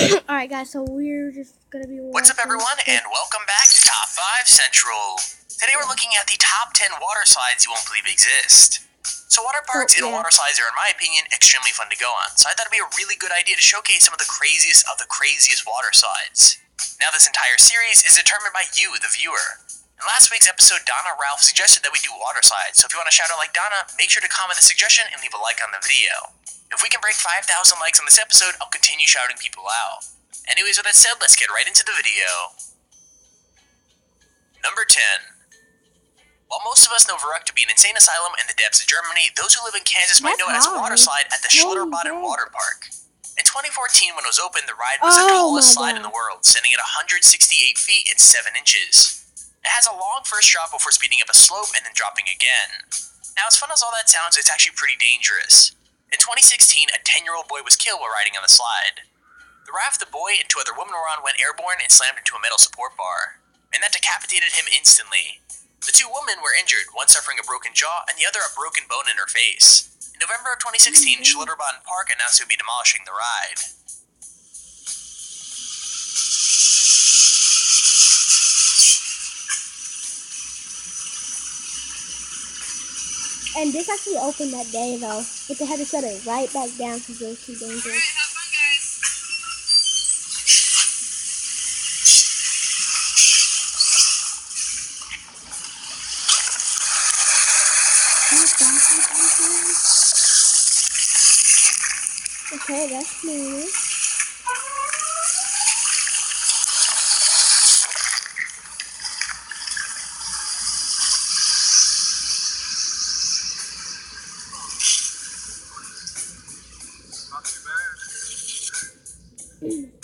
Alright guys, so we're just gonna be What's up everyone, and welcome back to Top 5 Central. Today we're looking at the top 10 water slides you won't believe exist. So water parks and water slides are, in my opinion, extremely fun to go on, so I thought it'd be a really good idea to showcase some of the craziest water slides. Now this entire series is determined by you, the viewer. In last week's episode, Donna Ralph suggested that we do water slides, so if you want to shout out like Donna, make sure to comment the suggestion and leave a like on the video. If we can break 5,000 likes on this episode, I'll continue shouting people out. Anyways, with that said, let's get right into the video. Number 10. While most of us know Verrückt to be an insane asylum in the depths of Germany, those who live in Kansas might know it as a water slide at the Schlitterbahn Water Park. In 2014, when it was opened, the ride was the tallest slide in the world, standing at 168 feet and 7 inches. It has a long first drop before speeding up a slope and then dropping again. Now, as fun as all that sounds, it's actually pretty dangerous. In 2016, a 10-year-old boy was killed while riding on the slide. The raft the boy and 2 other women were on went airborne and slammed into a metal support bar, and that decapitated him instantly. The 2 women were injured, one suffering a broken jaw and the other a broken bone in her face. In November of 2016, Schlitterbahn Park announced it would be demolishing the ride. And this actually opened that day though, but they had to shut it right back down because it was too dangerous. Alright, have fun guys. Okay, that's me.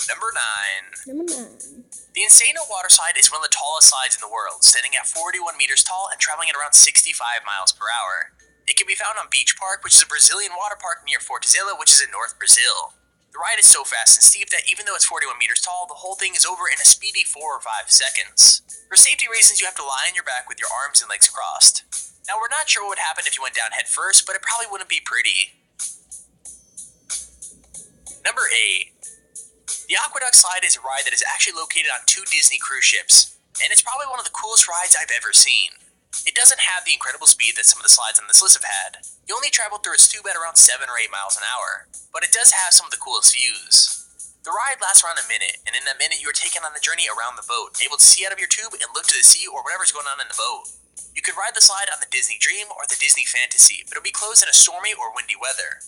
Number 9. The Insano water slide is one of the tallest slides in the world, standing at 41 meters tall and traveling at around 65 miles per hour. It can be found on Beach Park, which is a Brazilian water park near Fortaleza, which is in North Brazil. The ride is so fast and steep that even though it's 41 meters tall, the whole thing is over in a speedy 4 or 5 seconds. For safety reasons, you have to lie on your back with your arms and legs crossed. Now, we're not sure what would happen if you went down head first, but it probably wouldn't be pretty. Number 8. The Aqueduct slide is a ride that is actually located on 2 Disney cruise ships, and it's probably one of the coolest rides I've ever seen. It doesn't have the incredible speed that some of the slides on this list have had. You only travel through its tube at around 7 or 8 miles an hour, but it does have some of the coolest views. The ride lasts around a minute, and in that minute you are taken on the journey around the boat, able to see out of your tube and look to the sea or whatever's going on in the boat. You could ride the slide on the Disney Dream or the Disney Fantasy, but it'll be closed in a stormy or windy weather.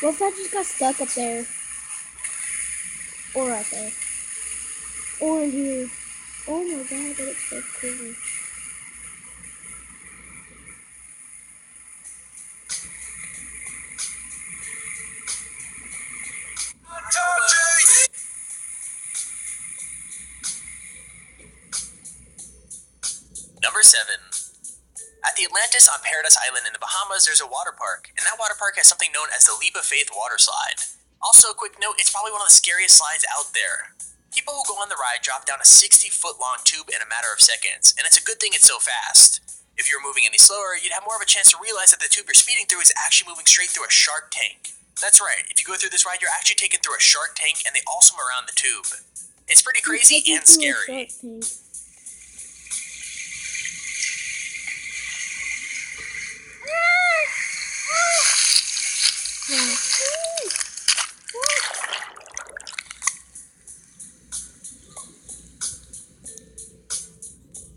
What if I just got stuck up there? Or right there. Or in here. Oh my god, that looks so cool. Number 7. At the Atlantis on Paradise Island in the Bahamas, there's a water park, and that water park has something known as the Leap of Faith water slide. Also, a quick note, it's probably one of the scariest slides out there. People who go on the ride drop down a 60-foot long tube in a matter of seconds, and it's a good thing it's so fast. If you were moving any slower, you'd have more of a chance to realize that the tube you're speeding through is actually moving straight through a shark tank. That's right, if you go through this ride, you're actually taken through a shark tank, and they all swim around the tube. It's pretty crazy and scary.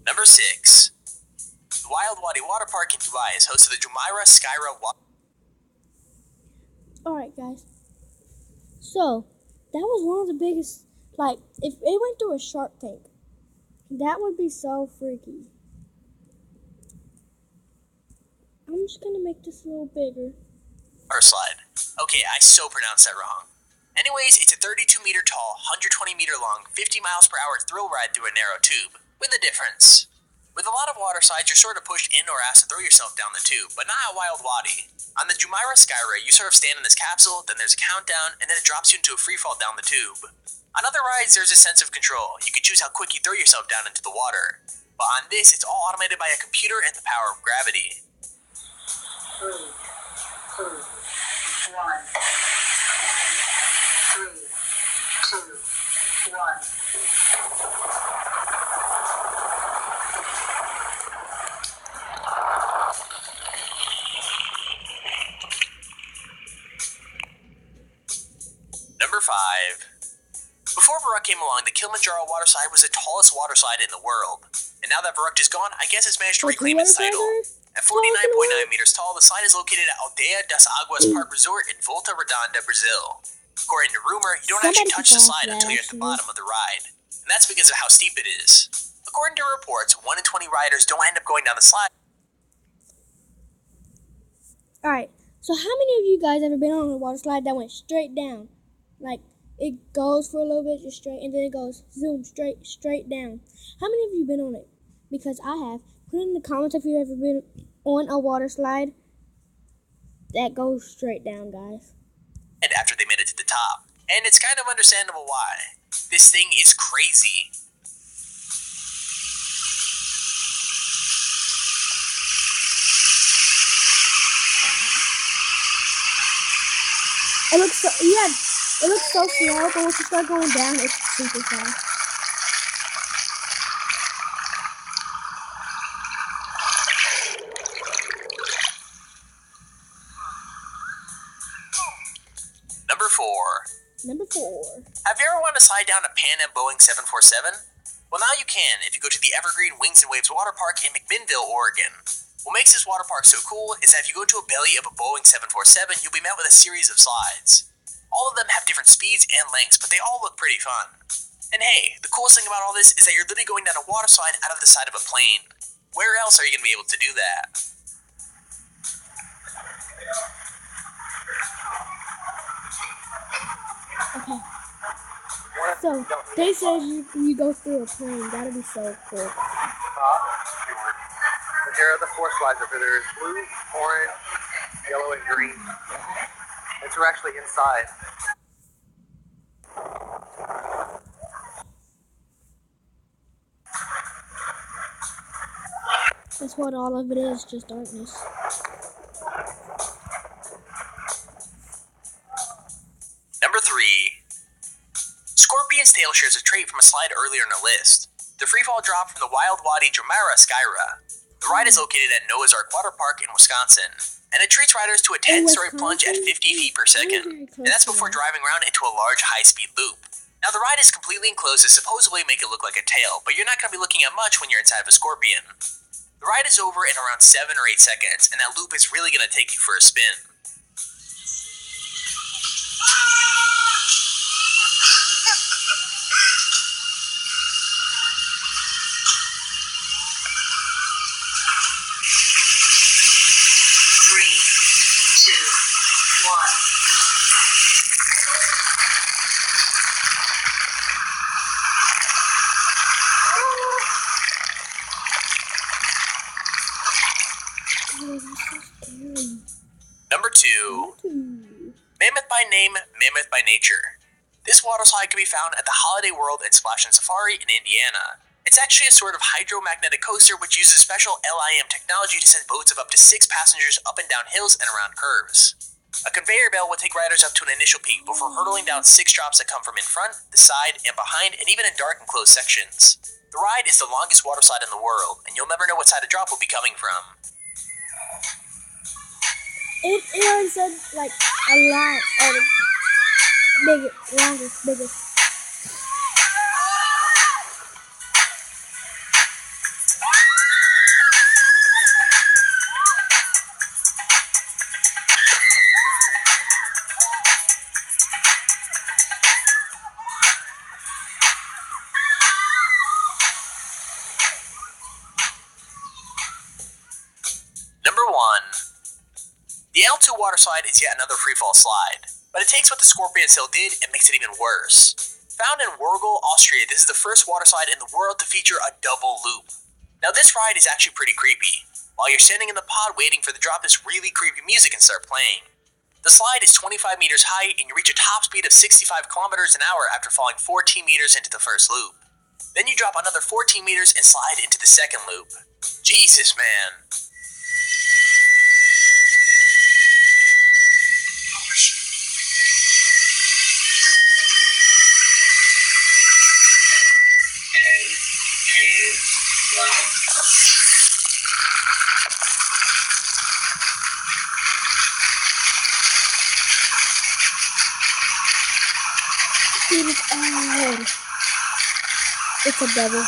Number 6. The Wild Wadi Water Park in Dubai is host to the Jumeirah Skyra Water. Alright guys. So, that was one of the biggest, like, if it went through a shark tank, that would be so freaky. I'm just gonna make this a little bigger. Water slide. Okay, I so pronounced that wrong. Anyways, it's a 32-meter tall, 120-meter long, 50 miles per hour thrill ride through a narrow tube, with a difference. With a lot of water slides, you're sort of pushed in or asked to throw yourself down the tube, but not at Wild Wadi. On the Jumeirah Skyray, you sort of stand in this capsule, then there's a countdown, and then it drops you into a freefall down the tube. On other rides, there's a sense of control. You can choose how quick you throw yourself down into the water. But on this, it's all automated by a computer and the power of gravity. 3, 2, 1. 3, 2, 1. Number 5. Before Verrückt came along, the Kilimanjaro waterslide was the tallest waterslide in the world. And now that Verrückt is gone, I guess it's managed to reclaim its title. At 49.9 meters tall, the slide is located at Aldeia das Águas Park Resort in Volta Redonda, Brazil. According to rumor, you don't actually touch the slide until you're at the bottom of the ride. And that's because of how steep it is. According to reports, 1 in 20 riders don't end up going down the slide. Alright, so how many of you guys ever been on a water slide that went straight down? Like, it goes for a little bit just straight, and then it goes zoom straight down. How many of you been on it? Because I have. Put in the comments if you've ever been on a water slide that goes straight down, guys. And after they made it to the top. And it's kind of understandable why. This thing is crazy. It looks so, it looks so slow, but once you start going down, it's super fast. Number 4. Have you ever wanted to slide down a Pan Am Boeing 747? Well, now you can if you go to the Evergreen Wings and Waves Water Park in McMinnville, Oregon. What makes this water park so cool is that if you go to a belly of a Boeing 747, you'll be met with a series of slides. All of them have different speeds and lengths, but they all look pretty fun. And hey, the coolest thing about all this is that you're literally going down a water slide out of the side of a plane. Where else are you going to be able to do that? Okay. So, they said you go through a plane. That'd be so cool. Here are the 4 slides over there. There's blue, orange, yellow, and green. And so we're actually inside. That's what all of it is, just darkness. Number 3. Scorpion's tail shares a trait from a slide earlier in the list. The freefall drop from the Wild Wadi Jumeirah Skyray. The ride is located at Noah's Ark Water Park in Wisconsin, and it treats riders to a 10-story plunge at 50 feet per second, and that's before driving around into a large high-speed loop. Now, the ride is completely enclosed to supposedly make it look like a tail, but you're not going to be looking at much when you're inside of a Scorpion. The ride is over in around 7 or 8 seconds, and that loop is really going to take you for a spin. Number 2. Mammoth by name, Mammoth by nature. This water slide can be found at the Holiday World and Splash and Safari in Indiana. It's actually a sort of hydromagnetic coaster which uses special LIM technology to send boats of up to 6 passengers up and down hills and around curves. A conveyor belt will take riders up to an initial peak before hurtling down 6 drops that come from in front, the side, and behind, and even in dark enclosed sections. The ride is the longest water slide in the world, and you'll never know what side a drop will be coming from. It already said, like, a lot of biggest. Number 1. The L2 water slide is yet another freefall slide, but it takes what the Scorpion Sail did and makes it even worse. Found in Wörgl, Austria, this is the first water slide in the world to feature a double loop. Now this ride is actually pretty creepy. while you're standing in the pod waiting for the drop this really creepy music and start playing. The slide is 25 meters high, and you reach a top speed of 65 kilometers an hour after falling 14 meters into the first loop. Then you drop another 14 meters and slide into the second loop. Jesus, man. It is odd. It's a devil.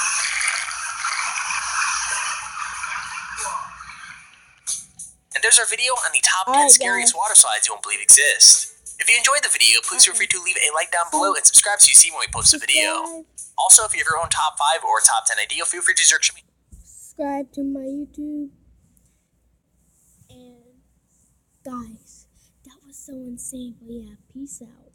And there's our video on the top 10 Alright, scariest guys. water slides you won't believe exist. If you enjoyed the video, please feel free to leave a like down below and subscribe so you see when we post a video. Subscribe. Also, if you have your own top 5 or top 10 idea, feel free to search me. Subscribe to my YouTube. And guys, that was so insane. But yeah, peace out.